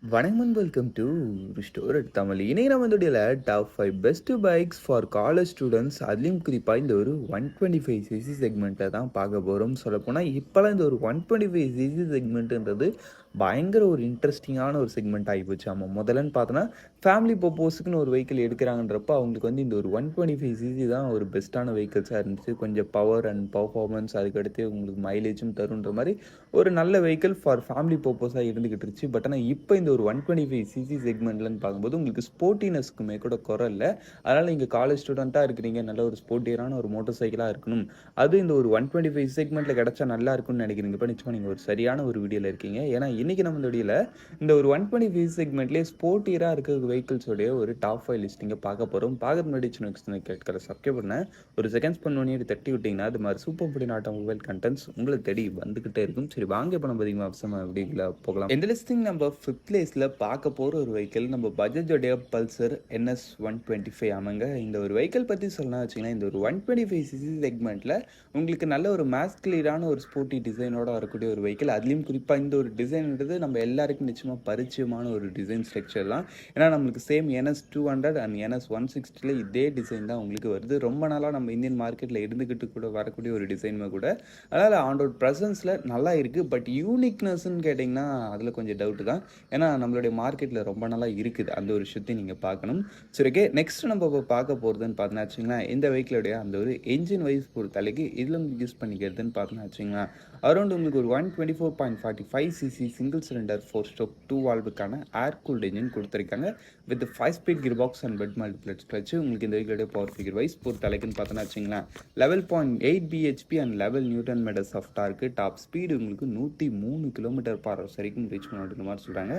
வணக்கம் and welcome to restore Tamil. இன்னைக்கு நம்ம இந்த top 5 best bikes for college students, அதுலேயும் குறிப்பாக இந்த ஒரு 125cc செக்மெண்ட்டை தான் பார்க்க போகிறோம். சொல்லப்போனால் இப்போலாம் இந்த ஒரு 125cc செக்மெண்ட்டுன்றது பயங்கர ஒரு இன்ட்ரெஸ்டிங்கான ஒரு செக்மெண்ட் ஆகிப்போச்சு. ஆமாம், முதல்லன்னு பார்த்தோன்னா ஃபேமிலி பர்போஸுக்குன்னு ஒரு வெஹிக்கிள் எடுக்கிறாங்கன்றப்போ அவங்களுக்கு வந்து இந்த ஒரு 125cc தான் ஒரு பெஸ்ட்டான வெஹிக்கிள்ஸாக இருந்துச்சு. கொஞ்சம் பவர் அண்ட் பர்ஃபார்மன்ஸ், அதுக்கடுத்து உங்களுக்கு மைலேஜும் தருன்ற மாதிரி ஒரு நல்ல வெஹிக்கிள் ஃபார் ஃபேமிலி பர்பஸாக இருந்துக்கிட்டு இருந்துச்சு. பட் ஆனால் இப்போ இந்த ஒரு 125cc செக்மெண்ட்லன்னு பார்க்கும்போது உங்களுக்கு ஸ்போர்ட்டினஸ்க்குமே கூட குறை இல்லை. அதனால் நீங்கள் காலேஜ் ஸ்டூடெண்ட்டாக இருக்கிறீங்க, நல்ல ஒரு ஸ்போர்ட்டியரான ஒரு மோட்டர் சைக்கிளாக இருக்கணும், அது இந்த ஒரு 125 செக்மெண்ட்டில் கிடச்சா நல்லா இருக்கும்னு நினைக்கிறீங்க. இப்போ நிச்சயமாக நீங்கள் ஒரு சரியான ஒரு வீடியோவில் இருக்கீங்க. ஏன்னா இன்றைக்கி நம்ம வீடியோவில் இந்த ஒரு 125 செக்மெண்ட்லேயே ஸ்போர்ட்டியராக இருக்கிற வெஹிக்கிள்ஸோடைய ஒரு டாப் 5 லிஸ்டிங்கை பார்க்க போகிறோம். பார்க்க முன்னாடி சின்ன கேட்கற சப்ஸ்கிரைப் பண்ண ஒரு செகண்ட்ஸ் பண்ணோன்னே தட்டி விட்டிங்கன்னா அது மாதிரி சூப்பர் புடி நாட்ட மொபைல் கண்டென்ட்ஸ் உங்களை தேடி வந்துக்கிட்டே இருக்கும். சரி, வாங்க இப்போ நம்ம அதிகமாக அவசரமாக வீடியோவில் போகலாம். இந்த லிஸ்டிங் நம்ம 5th பிளேஸில் பார்க்க போகிற ஒரு வெஹிக்கிள் நம்ம பஜாஜோடைய பல்சர் NS 125. ஆமாங்க, இந்த ஒரு வெஹிக்கிள் பற்றி சொல்லணும் வச்சிங்கன்னா இந்த ஒரு 125cc செக்மெண்ட்டில் உங்களுக்கு நல்ல ஒரு மாஸ்குலரான ஒரு ஸ்போர்ட்டி டிசைனோட வரக்கூடிய ஒரு வெஹிக்கிள். அதுலேயும் குறிப்பாக இந்த ஒரு டிசைன்ன்றது நம்ம எல்லாருக்கும் நிச்சயமாக பரிச்சயமான ஒரு டிசைன் ஸ்ட்ரக்சர் தான். ஏன்னா நம்மளுக்கு சேம் NS 200 அண்ட் NS 160 இதே டிசைன் தான் உங்களுக்கு வருது. ரொம்ப நாளாக நம்ம இந்தியன் மார்க்கெட்டில் இருந்துக்கிட்டு கூட வரக்கூடிய ஒரு டிசைனுமே கூட. அதனால் ஆண்டோட ப்ரெசன்ஸில் நல்லா இருக்குது. பட் யூனிக்னஸ்ன்னு கேட்டிங்கன்னா அதில் கொஞ்சம் டவுட்டு தான். ஏன்னா நம்மளுடைய மார்க்கெட்டில் ரொம்ப நாளாக இருக்குது, அந்த ஒரு விஷயத்தையும் நீங்கள் பார்க்கணும். சரி, ஓகே, நெக்ஸ்ட் நம்ம இப்போ பார்க்க போகிறதுன்னு பார்த்தோன்னா வச்சிங்களா, இந்த வெஹிக்கிளுடைய அந்த ஒரு என்ஜின் வைஸ் பொறுத்தளவுக்கு இதில் உங்களுக்கு யூஸ் பண்ணிக்கிறதுன்னு பார்த்தோன்னா வச்சிங்களா, அரௌண்ட் உங்களுக்கு ஒரு 124.45cc சிங்கிள் சிலிண்டர் 4-stroke 2 வால்வுக்கான ஏர் கூல்டு என்ஜின் கொடுத்துருக்காங்க with five speed gear box and wet multiplate clutch. உங்களுக்கு இந்த வெஹிக்கிளுடைய பவர் ஃபிகர் வைஸ் பொறுத்தளவுக்குன்னு பார்த்தோன்னா வச்சிங்களா 11.8 bhp and 11 newton metres of torque. Top speed உங்களுக்கு 103 km/h வரைக்கும் ரீச் பண்ணுற மாதிரி சொல்கிறாங்க.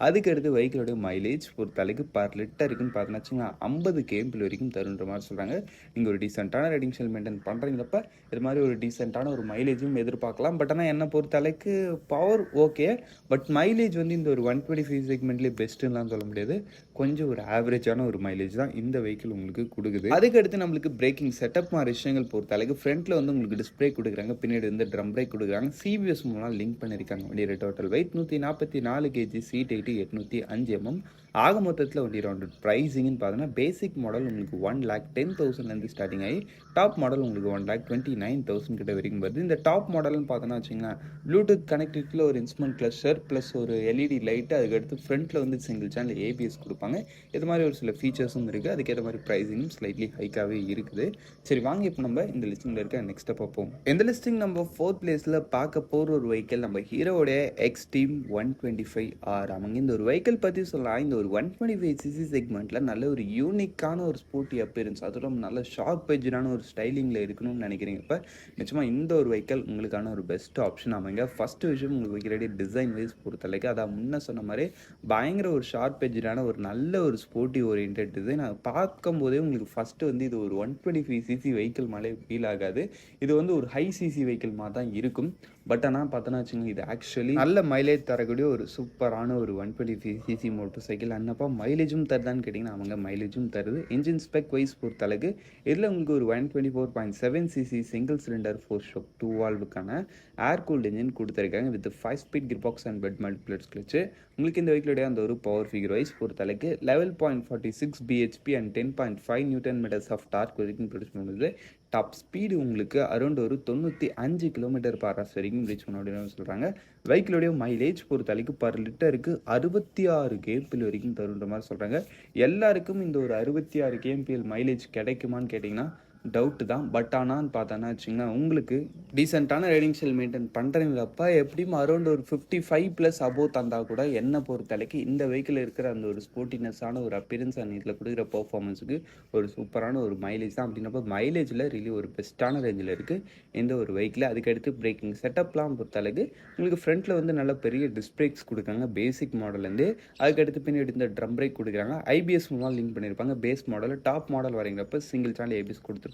அதுக்கடுத்து வெஹிக்கிளோட மைலேஜ் பொறுத்தளவுக்கு பர் லிட்டருக்குன்னு பார்த்தோன்னா வச்சுங்களா 50 km வரைக்கும் தருன்ற மாதிரி சொல்கிறாங்க. நீங்கள் ஒரு டீசெண்டான ரைடிங் ஸ்டைல் மெயின்டைன் பண்ணுறீங்களப்ப இது மாதிரி ஒரு டீசெண்டான ஒரு மைலேஜும் எதிர்பார்க்கலாம். பட் ஆனால் என்னை பொறுத்தளவுக்கு பவர் ஓகே, பட் மைலேஜ் வந்து இந்த ஒரு 125 செக்மெண்ட்லேயே பெஸ்ட்டுலாம் சொல்ல முடியாது. கொஞ்சம் ஒரு ஆவரேஜான ஒரு மைலேஜ் தான் இந்த வெஹிக்கிள் உங்களுக்கு கொடுக்குது. அதுக்கடுத்து நம்மளுக்கு பிரேக்கிங் செட்டப் மாதிரி விஷயங்கள் பொறுத்தளவுக்கு ஃப்ரண்ட்டில் வந்து உங்களுக்கு டிஸ்பிளே கொடுக்குறாங்க, பின்னாடி வந்து ட்ரம் பிரேக் கொடுக்குறாங்க, CBS மூலம் லிங்க் பண்ணியிருக்காங்க. வண்டியோட total weight 144 kg, seat 805 mm. ஆக மொத்தத்தில் வண்டி ரவுண்ட் ப்ரைஸிங்னு பார்த்தோன்னா பேசிக் மாடல் உங்களுக்கு 1,10,000 ஸ்டார்டிங் ஆகி டாப் மாடல் உங்களுக்கு 1,29,000 கிட்ட வரைக்கும் வருது. இந்த டாப் மாடல்னு பார்த்தோன்னா வச்சிங்கன்னா ப்ளூடூத் கனெக்டிவிட்டியில் ஒரு இன்ஸ்ட்ருமெண்ட் கிளஸ்டர் ப்ளஸ் ஒரு LED லைட்டு, அதுக்கடுத்து ஃப்ரண்ட்டில் வந்து சிங்கிள் சேனல் ABS கொடுப்பாங்க. இது மாதிரி ஒரு சில ஃபீச்சர்ஸும் இருக்குது. அதுக்கேற்ற மாதிரி ப்ரைஸிங்கும் ஸ்லைட்லி ஹைக்காகவே இருக்குது. சரி, வாங்க இப்போ நம்ம இந்த லிஸ்டிங்கில் இருக்க நெக்ஸ்ட்டை பார்ப்போம். இந்த லிஸ்டிங் நம்ம 4th பிளேஸில் பார்க்க போகிற ஒரு வெஹிக்கிள் நம்ம ஹீரோடைய எக்ஸ்ட்ரீம் 125R. ஆமாங்க, இந்த ஒரு வெஹிக்கிள் பற்றி சொல்லலாம். இந்த ஒரு 125cc செக்மெண்ட்டில் நல்ல ஒரு யூனிக்கான ஒரு ஸ்போர்ட்டி அப்பியரன்ஸ், அதுவும் நல்ல ஷார்ப் எஜ்ஜான ஒரு ஸ்டைலிங்கில் இருக்கணும்னு நினைக்கிறீங்க. இப்போ நிச்சயமாக இந்த ஒரு வெஹிக்கிள் உங்களுக்கான ஒரு பெஸ்ட் ஆப்ஷன். ஆமாங்க, ஃபஸ்ட்டு விஷயம் உங்களுக்கு வைக்கிறடி டிசைன் வைஸ் பொறுத்தளவுக்கு அதான் முன்ன சொன்ன மாதிரி பயங்கர ஒரு ஷார்ப் எஜ்ஜான ஒரு நல்ல ஒரு ஸ்போர்ட்டி ஓரியன்ட் டிசைன். அதை பார்க்கும்போதே உங்களுக்கு ஃபஸ்ட்டு வந்து இது ஒரு 125cc வெஹிக்கிள் மேலே ஃபீல் ஆகாது. இது வந்து ஒரு ஹை சிசி வெஹிக்கிள் மாதிரி தான் இருக்கும். பட் ஆனால் பார்த்தோன்னா வச்சுக்கோங்க, இது ஆக்சுவலி நல்ல மைலேஜ் தரக்கூடிய ஒரு சூப்பரான ஒரு 125cc மோட்டர் சைக்கிள். அன்னப்பா மைலேஜும் தருதான்னு கேட்டிங்கன்னா அவங்க மைலேஜும் தருது. இன்ஜின் ஸ்பெக் வைஸ் பொறுத்தளவுக்கு இதில் உங்களுக்கு ஒரு 124.7cc சிங்கிள் சிலிண்டர் 4-stroke 2 வால்வுக்கான ஏர் கூல்டு என்ஜின் கொடுத்துருக்காங்க with five speed gear box and wet multiplate clutch. உங்களுக்கு இந்த வெஹிக்கிளுடைய அந்த ஒரு பவர் ஃபிகர் வைஸ் பொறுத்தளவுக்கு 11.46 bhp and 10.5 newton metres of torque வரைக்கும் ப்ரொடியூஸ் பண்ணுது. டாப் ஸ்பீடு உங்களுக்கு அரௌண்ட் ஒரு 95 km/h வரைக்கும் ரீச் பண்ண அப்படின்னு சொல்கிறாங்க. வெஹிக்கிளுடைய மைலேஜ் பொறுத்தளவுக்கு பர் லிட்டருக்கு 66 kmpl வரைக்கும் தருன்ற மாதிரி சொல்கிறாங்க. எல்லாருக்கும் இந்த ஒரு 66 kmpl மைலேஜ் கிடைக்குமான்னு கேட்டிங்கன்னா டவுட்டு தான். பட் ஆனால் பார்த்தோன்னா வச்சிங்கன்னா உங்களுக்கு டீசெண்டான ரைடிங் ஸ்டைல் மெயின்டைன் பண்ணுறீங்களப்ப எப்படியும் அரௌண்ட் ஒரு 55+ அபோவ் தந்தால் கூட என்னை பொறுத்தளவுக்கு இந்த வெஹிக்கிள் இருக்கிற அந்த ஒரு ஸ்போர்ட்டினஸான ஒரு அப்பியரன்ஸ் அண்ட் இதில் கொடுக்குற பர்ஃபார்மன்ஸுக்கு ஒரு சூப்பரான ஒரு மைலேஜ் தான். அப்படின்னப்போ மைலேஜில் ரிலி ஒரு பெஸ்ட்டான ரேஞ்சில் இருக்குது இந்த ஒரு வெஹிக்கிள். அதுக்கடுத்து பிரேக்கிங் செட்டப்லாம் பொறுத்தளவுக்கு உங்களுக்கு ஃப்ரண்ட்டில் வந்து நல்ல பெரிய டிஸ்க் பிரேக்ஸ் கொடுக்குறாங்க பேசிக் மாடல்லேருந்து. அதுக்கடுத்து பின்னாடி இந்த ட்ரம் பிரேக் கொடுக்குறாங்க, IBS மூலம் லிங்க் பண்ணியிருப்பாங்க. பேஸ் மாடல் டாப் மாடல் வரீங்கிறப்ப சிங்கிள் சேனல் ABS கொடுத்துருப்பாங்க.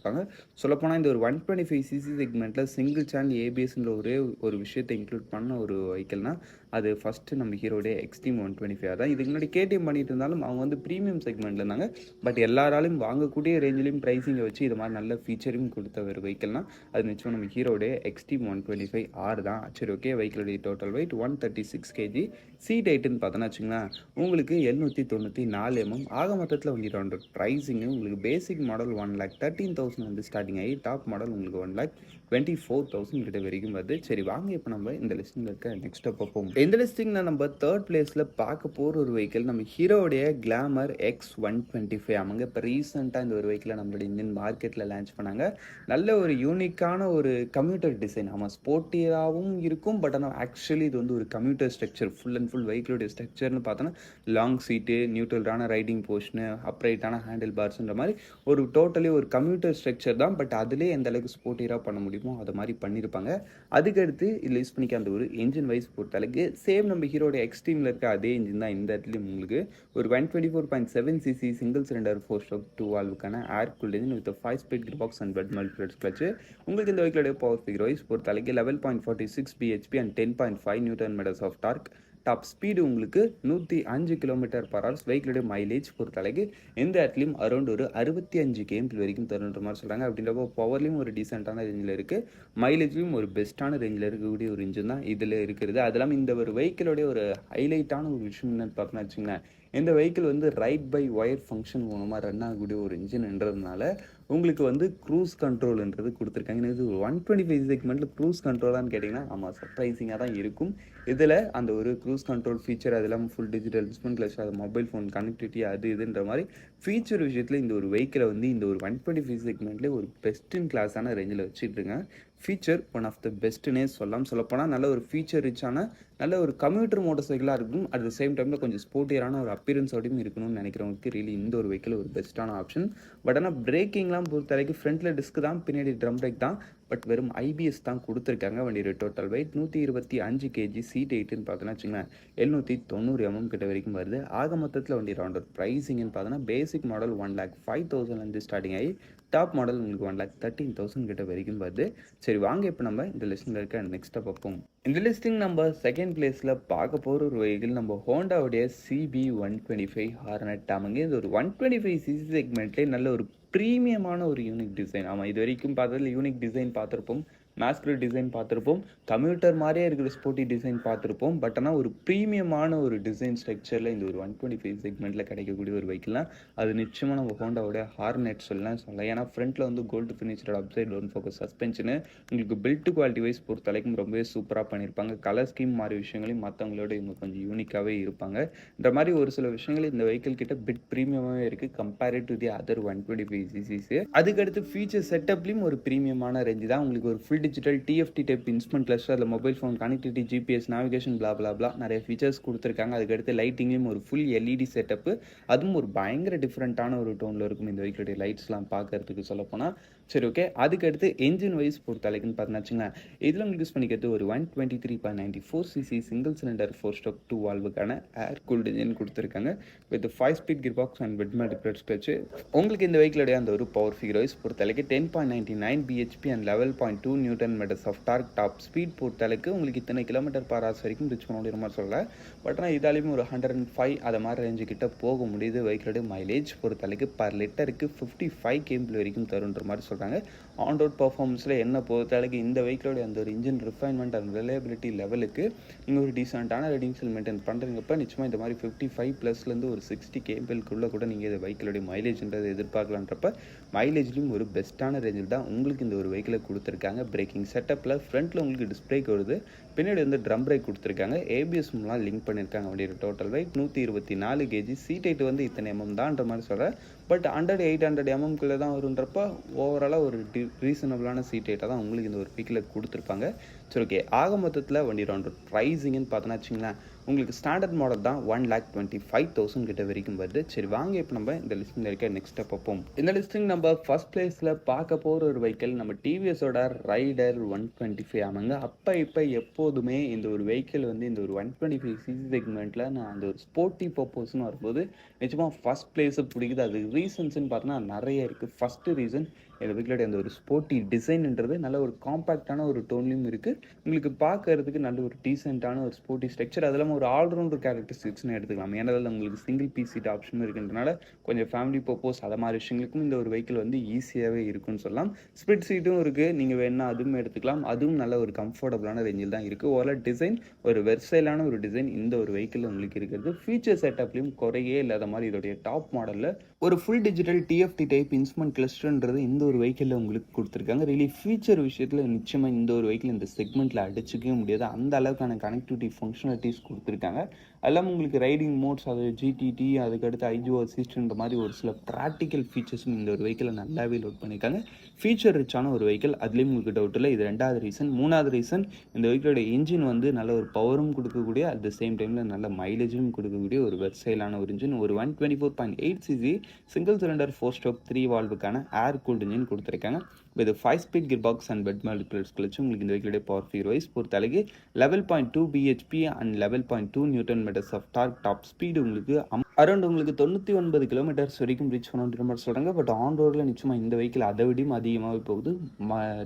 சொல்லப்போனால் இந்த ஒரு 125cc செக்மெண்ட்டில் சிங்கிள் சேனல் ABSன்ற ஒரே ஒரு விஷயத்தை இன்க்ளூட் பண்ண ஒரு வெஹிக்கிள்னா அது ஃபஸ்ட்டு நம்ம ஹீரோடைய எக்ஸ்ட்ரீம் 125 தான். இதுக்கு முன்னாடி கேடிஎம் பண்ணிட்டு இருந்தாலும் அவங்க வந்து ப்ரீமியம் செக்மெண்ட்டில் இருந்தாங்க. பட் எல்லாராலையும் வாங்கக்கூடிய ரேஞ்சிலையும் ப்ரைஸிங்கை வச்சு இது மாதிரி நல்ல ஃபீச்சரையும் கொடுத்த ஒரு வெஹிக்கிள்னா அது நிச்சயம் நம்ம ஹீரோடைய எக்ஸ்ட்ரீம் 125R தான். சரி ஓகே, வெஹிக்கிளுடைய டோட்டல் வெயிட் 136 kg. சீட் ஹைட்டுன்னு பார்த்தோன்னா வச்சுங்களேன் உங்களுக்கு 794 mm. ஆக மொத்தத்தில் வண்டியோட ப்ரைஸிங்கு உங்களுக்கு பேசிக் மாடல் 1,13,000 வந்து ஸ்டார்டிங் ஆகி டாப் மாடல் உங்களுக்கு 1,24,000 கிட்ட வரைக்கும் வருது. சரி வாங்க இப்போ நம்ம இந்த லிஸ்ட்டில் இருக்க நெக்ஸ்ட் பார்ப்போம். இந்த லிஸ்டிங்கில் நம்ம தேர்ட் பிளேஸில் பார்க்க போகிற ஒரு வெஹிக்கிள் நம்ம ஹீரோடைய கிளாமர் X125. அவங்க இப்போ ரீசெண்டாக இந்த ஒரு வெஹிக்கிளை நம்மளோட இந்தியன் மார்க்கெட்டில் லான்ச் பண்ணாங்க. நல்ல ஒரு யூனிக்கான ஒரு கம்யூட்டர் டிசைன். ஆமாம், ஸ்போர்ட்டியராகவும் இருக்கும். பட் ஆனால் ஆக்சுவலி இது வந்து ஒரு commuter structure. Full and full வெஹிக்கிளுடைய ஸ்ட்ரக்சர்னு பார்த்தோன்னா லாங் சீட்டு, நியூட்ரலான ரைடிங் போர்ஷனு, அப்ரைட்டான ஹேண்டில் பார்ஸ்ன்ற மாதிரி ஒரு டோட்டலி ஒரு கம்யூட்டர் ஸ்ட்ரக்சர் தான். பட் அதிலே எந்த அளவுக்கு ஸ்போர்ட்டியராக பண்ண முடியுமோ அதை மாதிரி பண்ணியிருப்பாங்க. அதுக்கடுத்து இதில் யூஸ் பண்ணிக்க அந்த ஒரு என்ஜின் வைஸ் பொறுத்தளவுக்கு சேம் நம்ம ஹீரோட எக்ஸ்ட்ரீமில் இருக்க அதே இன்ஜின் தான் இந்த இடத்துலையும் உங்களுக்கு ஒரு 124.7 cc சிங்கிள் சிலிண்டர் 4-stroke 2 வால்வுக்கான air cooled engine with 5 speed gear box and wet multiplate clutch. உங்களுக்கு இந்த வெஹிக்கிளோட பவர் ஃபிகர் வைஸ் பொறுத்தளவுக்கு 11.46 bhp and 10.5 newton metres of torque. Top speed உங்களுக்கு 105 km/h. வெஹிக்கிளுடைய மைலேஜ் பொறுத்தளவுக்கு எந்த இடத்துலையும் அரௌண்ட் ஒரு 65 km வரைக்கும் தருன்ற மாதிரி சொல்கிறாங்க. அப்படின்றப்போ பவர்லையும் ஒரு டீசெண்டான ரேஞ்சில் இருக்குது, மைலேஜ்லையும் ஒரு பெஸ்ட்டான ரேஞ்சில் இருக்கக்கூடிய ஒரு இன்ஜின் தான் இதில் இருக்கிறது. அது இல்லாமல் இந்த ஒரு வெஹிக்கிளோடைய ஒரு ஹைலைட்டான ஒரு விஷயம் என்னன்னு பார்த்தோன்னா வச்சுங்களேன், இந்த வெஹிக்கிள் வந்து ரைட் பை ஒயர் ஃபங்க்ஷன் மூலமாக ரன் ஆகக்கூடிய ஒரு இன்ஜின்ன்றதுனால உங்களுக்கு வந்து க்ரூஸ் கண்ட்ரோல்ன்றது கொடுத்துருக்காங்க. இது ஒரு 125 செக்மெண்ட்டில் க்ரூஸ் கண்ட்ரோலான்னு கேட்டிங்கன்னா ஆமாம், சர்ப்ரைசிங்காக தான் இருக்கும். இதில் அந்த ஒரு க்ரூஸ் கண்ட்ரோல் ஃபீச்சர், அது இல்லாமல் ஃபுல் டிஜிட்டல் இன்ஸ்ட்ருமெண்ட் கிளட்ச், அது மொபைல் ஃபோன் கனெக்டிவிட்டி, அது இதுன்ற மாதிரி ஃபீச்சர் விஷயத்தில் இந்த ஒரு வெஹிக்கிளை வந்து இந்த ஒரு 125 செக்மெண்ட்லேயே ஒரு பெஸ்ட் இன் கிளாஸான ரேஞ்சில் வச்சுட்ருங்க. ஃபீச்சர் ஒன் ஆஃப் த பெஸ்ட்டுன்னே சொல்லப்போனால் நல்ல ஒரு ஃபீச்சர் ரிச்சான நல்ல ஒரு கம்யூட்டர் மோட்டர் சைக்கிளாக இருக்கும். அட் த சேம் டைமில் கொஞ்சம் ஸ்போர்ட்டியரான ஒரு அப்பியரன்ஸோடையும் இருக்கணும்னு நினைக்கிறவங்களுக்கு ரியலி இந்த ஒரு வெஹிக்கிள் ஒரு பெஸ்ட்டான ஆப்ஷன். பட் ஆனால் பிரேக்கிங்லாம் பொறுத்த வரைக்கும் ஃப்ரண்ட்டில் டிஸ்க் தான், பின்னாடி ட்ரம் பிரேக் தான். பட் வெறும் ஐபிஎஸ் தான் கொடுத்துருக்காங்க. வண்டியோட டோட்டல் வெயிட் 125 kg. சீட் ஹைட்டுன்னு பார்த்தோன்னா வச்சுங்களேன் 790 mm கிட்ட வரைக்கும் வருது. ஆக மொத்தத்தில் வண்டி ரவுண்ட் ப்ரைஸிங்னு பார்த்தோன்னா பேசிக் மாடல் 1,05,000 ஸ்டார்டிங் ஆகி டாப் மாடல் உங்களுக்கு 1,13,000 கிட்ட வரைக்கும் வருது. சரி வாங்க இப்போ நம்ம இந்த லிஸ்ட்டில் இருக்க நெக்ஸ்ட்டாக பார்ப்போம். இந்த லிஸ்டிங் நம்ம செகண்ட் பிளேஸில் பார்க்க போகிற ஒரு வெஹிக்கிள் நம்ம ஹோண்டாவுடைய CB125 ஹார்னட். ஆமாங்க, இது ஒரு 125 cc செக்மெண்ட்லேயே நல்ல ஒரு ப்ரீமியமான ஒரு யூனிக் டிசைன். ஆமாம், இது வரைக்கும் பார்த்ததில் யூனிக் டிசைன் பார்த்துருப்போம், மேஸ்குலர் டிசைன் பார்த்துருப்போம், கம்ப்யூட்டர் மாதிரியே இருக்கிற ஸ்போர்ட்டி டிசைன் பார்த்துருப்போம். பட் ஆனால் ஒரு ப்ரீமியமான ஒரு டிசைன் ஸ்ட்ரக்சரில் இந்த ஒரு 125 செக்மெண்ட்டில் கிடைக்கக்கூடிய ஒரு வெஹிக்கிள்லாம் அது நிச்சயமாக நம்ம ஹோண்டாவோட ஹார்னெட் சொல்லலாம். ஏன்னா ஃப்ரண்ட்டில் வந்து gold finished upside down forks suspension உங்களுக்கு பில்ட் குவாலிட்டி வைஸ் பொறுத்தளவுக்கும் ரொம்பவே சூப்பராக பண்ணியிருப்பாங்க. கலர் ஸ்கீம் மாதிரி விஷயங்களையும் மற்றவங்களோட இவங்க கொஞ்சம் யூனிக்காகவே இருப்பாங்க. இந்த மாதிரி ஒரு சில விஷயங்கள் இந்த வெஹிக்கிள் கிட்ட பிட் ப்ரீமியமாகவே இருக்குது compared to the other 125 cc. அதுக்கடுத்து ஃபீச்சர் செட்டப்லேயும் ஒரு ப்ரீமியமான ரேஞ்சு தான். உங்களுக்கு ஒரு full digital TFT type instrument cluster, அதில் mobile phone connectivity, GPS navigation, blah நிறைய ஃபீச்சர்ஸ் கொடுத்துருக்காங்க. அதுக்கடுத்து லைட்டிங்லேயும் ஒரு ஃபுல் எல்இடி செட்டப்பு, அதுவும் ஒரு பயங்கர டிஃப்ரெண்ட்டான ஒரு டோனில் இருக்கும் இந்த வெஹிக்கிளுடைய லைட்ஸ்லாம் பார்க்கறதுக்கு சொல்லப்போனால். சரி ஓகே, அதுக்கடுத்து என்ஜின் வைஸ் பொறுத்தளவுக்குன்னு பார்த்தீங்கன்னா இதில் உங்களுக்கு யூஸ் பண்ணிக்கிறது ஒரு 123.94 cc சிங்கிள் சிலிண்டர் 4-stroke 2 வால்வுக்கான ஏர் கூல்டு இன்ஜின் கொடுத்துருக்காங்க with 5 speed gear box and wet multiplate clutch. உங்களுக்கு இந்த வெஹிக்கிளுடைய அந்த ஒரு பவர் ஃபிகர் வைஸ் பொறுத்தளவுக்கு 10.99 bhp and 11.2 newton metres of torque. Top speed பொறுத்தளவுக்கு உங்களுக்கு இத்தனை km/h வரைக்கும் ரீச் பண்ண முடியுற மாதிரி சொல்லலை. பட் ஆனால் இதாலையும் ஒரு 105 அதை மாதிரி ரேஞ்சு கிட்ட போக முடியுது. வெஹிக்கிளோட மைலேஜ் பொறுத்தளவுக்கு பர் லிட்டருக்கு 55 km வரைக்கும் தருன்ற மாதிரி சொல்கிறாங்க. ஆன் ரோட் பர்ஃபார்மன்ஸில் என்ன பொறுத்தளவுக்கு இந்த வெஹிக்கிளோட அந்த ஒரு இன்ஜின் ரிஃபைன்மெண்ட் அண்ட் ரிலையபிலிட்டி லெவலுக்கு நீங்கள் ஒரு டீசெண்டான ரைடிங்ஸில் மெயின்டைன் பண்ணுறீங்கப்ப நிச்சயமாக இந்த மாதிரி 55+ ஒரு 60 km கூட நீங்கள் இந்த வெஹிக்கிளோடைய மைலேஜ்ன்றதை எதிர்பார்க்கலான்றப்ப மைலேஜ்லையும் ஒரு பெஸ்ட்டான ரேஞ்சில் தான் உங்களுக்கு இந்த ஒரு வெஹிக்கிளை கொடுத்துருக்காங்க. பிரேக்கிங் செட்டப்பில் ஃப்ரண்ட்டில் உங்களுக்கு டிஸ்க் பிரேக் வருது, பின்னாடி வந்து ட்ரம் பிரேக் கொடுத்துருக்காங்க, ஏபிஎஸ் மூலம் லிங்க் பண்ணியிருக்காங்க. வண்டியோட total weight 124 kg. Seat height வந்து இத்தனை எம்எம் தான்ன்ற மாதிரி சொல்கிறேன். பட் 800 mm தான் வருன்றப்ப ஓவராலாக ஒரு ரீசனபிளான சீட் ஹைட்டாக தான் உங்களுக்கு இந்த ஒரு வெஹிக்கிளை கொடுத்துருப்பாங்க. சரி ஓகே, ஆக மொத்தத்தில் வண்டி ரவுண்ட் ப்ரைஸிங்னு பார்த்தோன்னா வச்சிங்களேன் உங்களுக்கு ஸ்டாண்டர்ட் மாடல் தான் 1,25,000 கிட்ட வரைக்கும் வருது. சரி வாங்க இப்போ நம்ம இந்த லிஸ்டிங்கில் இருக்க நெக்ஸ்ட் பார்ப்போம். இந்த லிஸ்டிங் நம்ம ஃபர்ஸ்ட் பிளேஸில் பார்க்க போகிற ஒரு வெஹிக்கிள் நம்ம டிவிஎஸோட ரைடர் 125. ஆமாங்க, அப்போ இப்போ எப்போதுமே இந்த ஒரு வெஹிக்கிள் வந்து இந்த ஒரு 125 cc செக்மெண்ட்டில் நான் அந்த ஒரு ஸ்போர்ட்டி பர்பஸ்ன்னு வரும்போது நிச்சயமாக ஃபர்ஸ்ட் பிளேஸை பிடிக்குது. அது ரீசன்ஸ்ன்னு பார்த்தோன்னா நிறைய இருக்குது. ஃபஸ்ட்டு ரீசன் இந்த வெஹிக்கிளோடைய அந்த ஒரு ஸ்போர்ட்டி டிசைன்ன்றது நல்ல ஒரு காம்பேக்டான ஒரு டோன்லையும் இருக்குது. உங்களுக்கு பார்க்கறதுக்கு நல்ல ஒரு டீசென்ட்டான ஒரு ஸ்போர்ட்டி ஸ்ட்ரக்சர். அது இல்லாமல் ஒரு ஆல்ரவுண்டர் கேரக்டரிஸ்டிக்ஸ்னு எடுத்துக்கலாம். ஏன்னா அதில் உங்களுக்கு சிங்கிள் பீஸ் சீட் ஆப்ஷன் இருக்கின்றனால கொஞ்சம் ஃபேமிலி பர்பஸ் அது மாதிரி விஷயங்களுக்கும் இந்த ஒரு வெஹிக்கிள் வந்து ஈஸியாகவே இருக்குன்னு சொல்லலாம். ஸ்பிளிட் சீட்டும் இருக்குது, நீங்கள் வேணால் அதுவும் எடுத்துக்கலாம். அதுவும் நல்ல ஒரு கம்ஃபர்டபுளான ரேஞ்சில் தான் இருக்குது. ஓவரால் டிசைன் ஒரு வெர்சைலான ஒரு டிசைன் இந்த ஒரு வெஹிக்கிள் உங்களுக்கு இருக்கிறது. ஃபீச்சர் செட்டப்லையும் குறையே இல்லாத மாதிரி இதோடைய டாப் மாடலில் ஒரு full digital TFT type instrument கிளஸ்டர்ன்றது இந்த ஒரு வெஹிக்கிளில் உங்களுக்கு கொடுத்துருக்காங்க. ரியலி ஃபீச்சர் விஷயத்தில் நிச்சயமாக இந்த ஒரு வெஹிக்கிள் இந்த செக்மெண்ட்டில் அடிச்சிக்கவே முடியாது. அந்த அளவுக்கான கனெக்டிவிட்டி ஃபங்க்ஷனாலிட்டிஸ் கொடுத்துருக்காங்க. எல்லாம் உங்களுக்கு ரைடிங் மோட்ஸ், அது ஜிடிடி, அதுக்கடுத்து ஐஜிஓ அசிஸ்டன்ட் மாதிரி ஒரு சில ப்ராக்டிக்கல் ஃபீச்சர்ஸும் இந்த ஒரு வெஹிக்கிளில் நல்லாவே லோட் பண்ணியிருக்காங்க. ஃபீச்சர் ரிச்சான ஒரு வெஹிக்கிள், அதுலேயும் உங்களுக்கு டவுட் இல்லை. இது 2வது ரீசன். 3வது ரீசன், இந்த வெஹிக்கிளோட இன்ஜின் வந்து நல்ல ஒரு பவரும் கொடுக்கக்கூடிய, அட் த சேம் டைமில் நல்ல மைலேஜும் கொடுக்கக்கூடிய ஒரு வெர்சைலான ஒரு இன்ஜின். ஒரு 124.8 சிசி சிங்கிள் சிலிண்டர் 4-stroke 3 வால்வுக்கான ஏர் கூல்டு இன்ஜின் கொடுத்துருக்காங்க. With 5-speed gear box and bed multipliers கிளச்சும் உங்களுக்கு இந்த வெஹிக்கிளுடைய பவர் ஃபீர் வைஸ் பொறுத்தளவுக்கு 11.2 bhp and 11.2 newton metres of torque. Top speed உங்களுக்கு அரௌண்ட் உங்களுக்கு 99 கிலோமீட்டர்ஸ் வரைக்கும் ரீச் பண்ண மாதிரி சொல்கிறாங்க. பட் ஆன் ரோடில் நிச்சயமாக இந்த வெஹிக்கிள் அதை விடையும் அதிகமாகவே போகுது.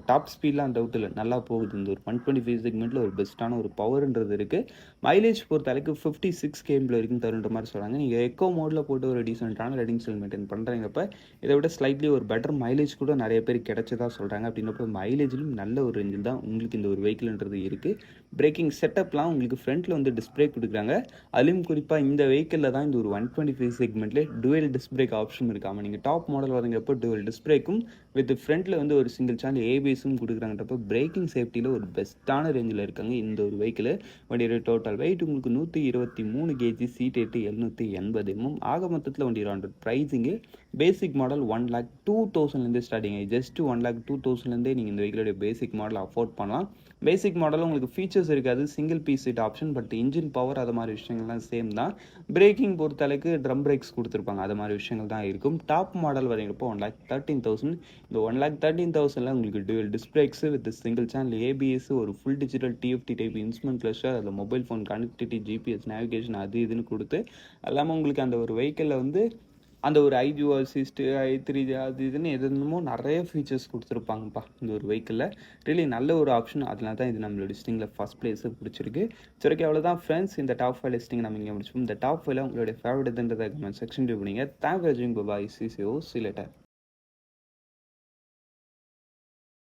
டாப் ஸ்பீட்லாம் டவுட் இல்லை, நல்லா போகுது. இந்த ஒரு 125 செக்மெண்ட்டில் ஒரு பெஸ்ட்டான ஒரு பவர்ன்றது இருக்குது. மைலேஜ் பொறுத்தளவுக்கு 56 km வரைக்கும் தருன்ற மாதிரி சொல்கிறாங்க. நீங்கள் எக்கோ மோடில் போட்டு ஒரு டீசென்ட்டான ரைடிங் ஸ்டைல் மெயின்டைன் பண்ணுறீங்கப்ப இதை விட ஸ்லைட்லி ஒரு பெட்டர் மைலேஜ் கூட நிறைய பேர் கிடைச்சதாக சொல்கிறாங்க. அப்படின்னப்போ மைலேஜிலும் நல்ல ஒரு ரேஞ்சில் தான் உங்களுக்கு இந்த ஒரு வெஹிக்கிள்ன்றது இருக்குது. பிரேக்கிங் செட்டப்லாம் உங்களுக்கு ஃப்ரண்ட்டில் வந்து டிஸ்க் பிரேக் கொடுக்குறாங்க. அதுலேயும் குறிப்பாக இந்த வெஹிக்கிளில் தான் இந்த ஒரு 125 செக்மெண்ட்லேயே டுவெல் டிஸ்க் பிரேக் ஆப்ஷன் இருக்காமல் நீங்கள் டாப் மாடல் வரீங்கப்போ டுவெல் டிஸ்க் பிரேக்கும் வித் ஃப்ரண்ட்டில் வந்து ஒரு சிங்கிள் சேனல் ஏபிஎஸும் கொடுக்குறாங்கன்றப்போ பிரேக்கிங் சேஃப்டியில் ஒரு பெஸ்ட்டான ரேஞ்சில் இருக்காங்க இந்த ஒரு வெஹிக்கிள். வண்டியோட டோட்டல் வெயிட் உங்களுக்கு 123 kg, சீட் எட்டு 780 mm. ஆக மொத்தத்தில் வண்டியோட pricing basic model 1,02,000 starting. Just 1,02,000 நீங்கள் இந்த வெஹிக்கிளோட பேசிக் மாடல் அஃபோர்ட் பண்ணலாம். பேசிக் மாடலும் உங்களுக்கு ஃபீச்சர்ஸ் இருக்காது, single piece seat option. But engine power அது மாதிரி விஷயங்கள்லாம் சேம் தான். பிரேக்கிங் பொறுத்தளவுக்கு ட்ரம் பிரேக்ஸ் கொடுத்துருப்பாங்க, அது மாதிரி விஷயங்கள் தான் இருக்கும். டாப் மாடல் வரீங்கப்போ 1,13,000. இந்த 1,13,000 உங்களுக்கு dual disc brakes with single channel ABS, ஒரு full digital TFT type instrument cluster, அதில் mobile phone connectivity, GPS navigation அது இதுன்னு கொடுத்து எல்லாமே உங்களுக்கு அந்த ஒரு வெஹிக்கிளில் வந்து அந்த ஒரு ஐஜிஓ அசிஸ்ட்டு, i3 அது இதுன்னு எதுமோ நிறைய ஃபீச்சர்ஸ் கொடுத்துருப்பாங்கப்பா இந்த ஒரு வெஹிக்கிளில். ரியலி நல்ல ஒரு ஆப்ஷன். அதனால தான் இது நம்மளோட லிஸ்டிங்கில் ஃபஸ்ட் பிளேஸை பிடிச்சிருக்கு. சரி, ஓகே, அவ்வளோதான் ஃப்ரெண்ட்ஸ். இந்த டாப் 5 லிஸ்டிங் நம்ம இங்கே முடிச்சோம். இந்த டாப் 5 உங்களுடைய ஃபேவரட் எதுன்றதை கமெண்ட் செக்ஷன் பண்ணிங்க. தேங்க்ஸ் ஃபார் வாட்சிங். பை. C you later.